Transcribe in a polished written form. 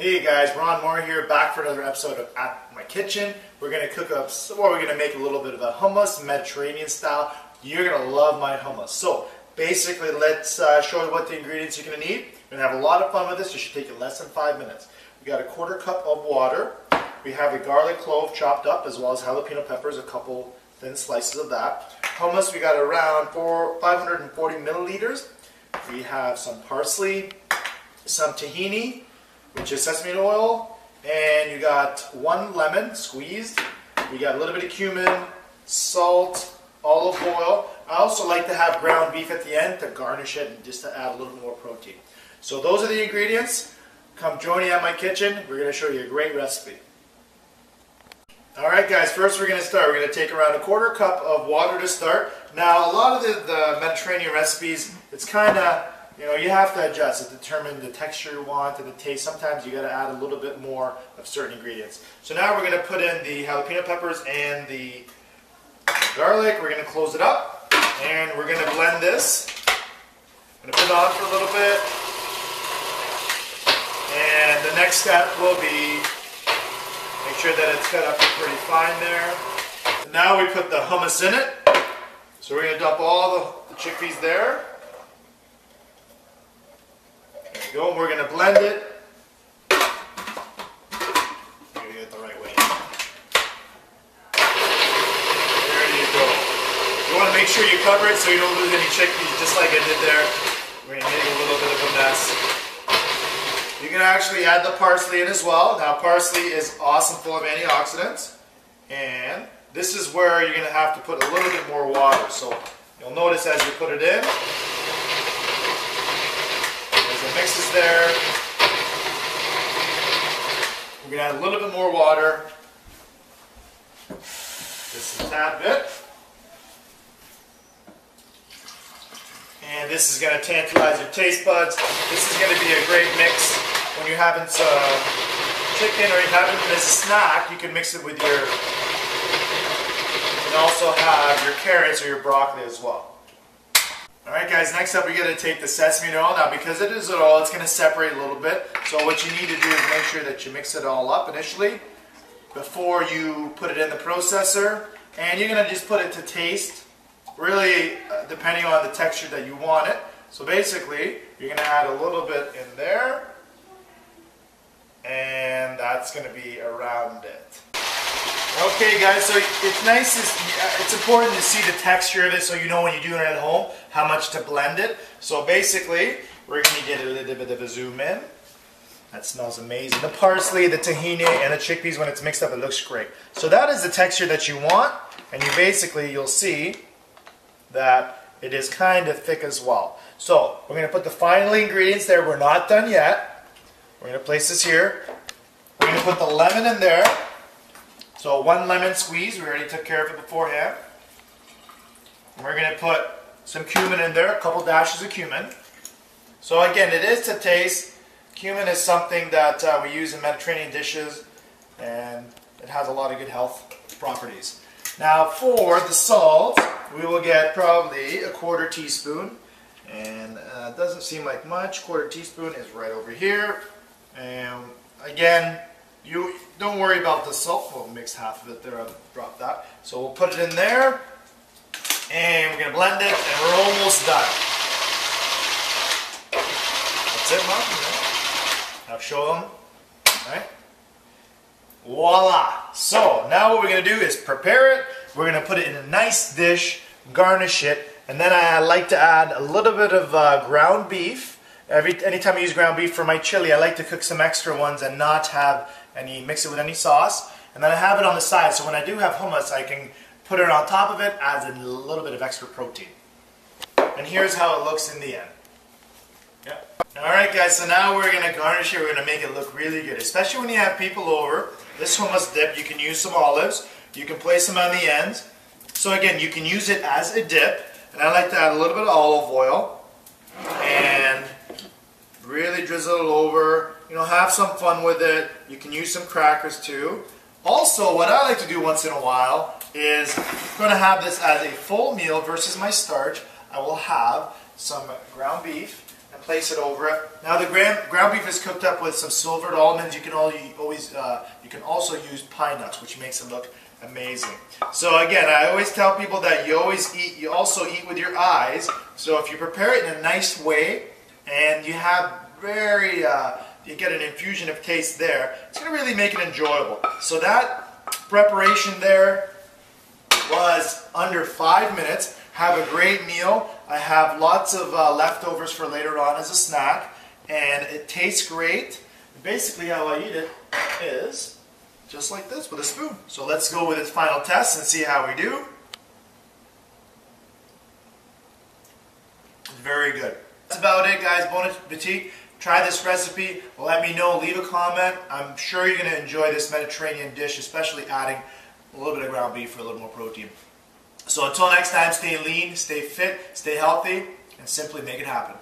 Hey guys, Ron Mourra here, back for another episode of At My Kitchen. We're going to cook up, we're going to make a little bit of a hummus, Mediterranean style. You're going to love my hummus. So basically, let's show you what the ingredients you're going to need. We're going to have a lot of fun with this. It should take you less than 5 minutes. We got a quarter cup of water. We have a garlic clove chopped up, as well as jalapeno peppers, a couple thin slices of that. Hummus, we got around 540 milliliters. We have some parsley, some tahini, which is sesame oil, and you got 1 lemon squeezed. We got a little bit of cumin, salt, olive oil. I also like to have ground beef at the end to garnish it and just to add a little more protein. So those are the ingredients. Come join me at my kitchen. We're going to show you a great recipe. Alright guys, first we're going to start. We're going to take around a quarter cup of water to start. Now a lot of the Mediterranean recipes, it's kind of, you have to adjust to determine the texture you want and the taste. Sometimes you got to add a little bit more of certain ingredients. So now we're going to put in the jalapeno peppers and the garlic. We're going to close it up and we're going to blend this. I'm going to put it on for a little bit. And the next step will be make sure that it's cut up pretty fine there. And now we put the hummus in it. So we're going to dump all the chickpeas there. There we go, and we're going to blend it. You're going to get it the right way. There you go. You want to make sure you cover it so you don't lose any chickpeas, just like I did there. We're going to make a little bit of a mess. You can actually add the parsley in as well. Now parsley is awesome, full of antioxidants. And this is where you're going to have to put a little bit more water. So you'll notice as you put it in, the mix is there. We're going to add a little bit more water. Just a tad bit. And this is going to tantalize your taste buds. This is going to be a great mix when you're having some chicken or you're having it as a snack. You can mix it with your, you can also have your carrots or your broccoli as well. Alright guys, next up we're going to take the sesame oil. Now because it is oil, it's going to separate a little bit. So what you need to do is make sure that you mix it all up initially before you put it in the processor. And you're going to just put it to taste, really depending on the texture that you want it. So basically, you're going to add a little bit in there. And that's going to be around it. Okay guys, so it's nice, it's important to see the texture of it so you know when you're doing it at home how much to blend it. So basically, we're going to get a little bit of a zoom in. That smells amazing. The parsley, the tahini, and the chickpeas, when it's mixed up, it looks great. So that is the texture that you want, and you'll see that it is kind of thick as well. So we're going to put the final ingredients there. We're not done yet. We're going to place this here. We're going to put the lemon in there. So 1 lemon squeeze, we already took care of it beforehand. And we're going to put some cumin in there, a couple dashes of cumin. So again, it is to taste. Cumin is something that we use in Mediterranean dishes, and it has a lot of good health properties. Now for the salt, we will get probably a 1/4 teaspoon. And it doesn't seem like much. 1/4 teaspoon is right over here. And again, you don't worry about the salt. We'll mix half of it there. I'll drop that. So we'll put it in there. And we're going to blend it. And we're almost done. That's it, Mom. Now show them. Alright. Voila. So now what we're going to do is prepare it. We're going to put it in a nice dish. Garnish it. And then I like to add a little bit of ground beef. Anytime I use ground beef for my chili, I like to cook some extra ones and not have mix it with any sauce. And then I have it on the side, so when I do have hummus, I can put it on top of it, adds a little bit of extra protein. And here's how it looks in the end. Yeah. Alright guys, so now we're going to garnish it. We're going to make it look really good, especially when you have people over. This hummus dip, you can use some olives. You can place them on the ends. So again, you can use it as a dip. And I like to add a little bit of olive oil and really drizzle it over. Have some fun with it. You can use some crackers too. Also, what I like to do once in a while is I'm going to have this as a full meal versus my starch. I will have some ground beef and place it over it. Now the ground beef is cooked up with some silvered almonds. You can also use pine nuts, which makes it look amazing. So again, I always tell people that you also eat with your eyes. So if you prepare it in a nice way and you have you get an infusion of taste there, it's going to really make it enjoyable. So that preparation there was under 5 minutes. Have a great meal. I have lots of leftovers for later on as a snack, and it tastes great. Basically how I eat it is just like this with a spoon. So let's go with its final test and see how we do. Very good. That's about it, guys. Bon appetit. Try this recipe. Let me know. Leave a comment. I'm sure you're going to enjoy this Mediterranean dish, especially adding a little bit of ground beef for a little more protein. So until next time, stay lean, stay fit, stay healthy, and simply make it happen.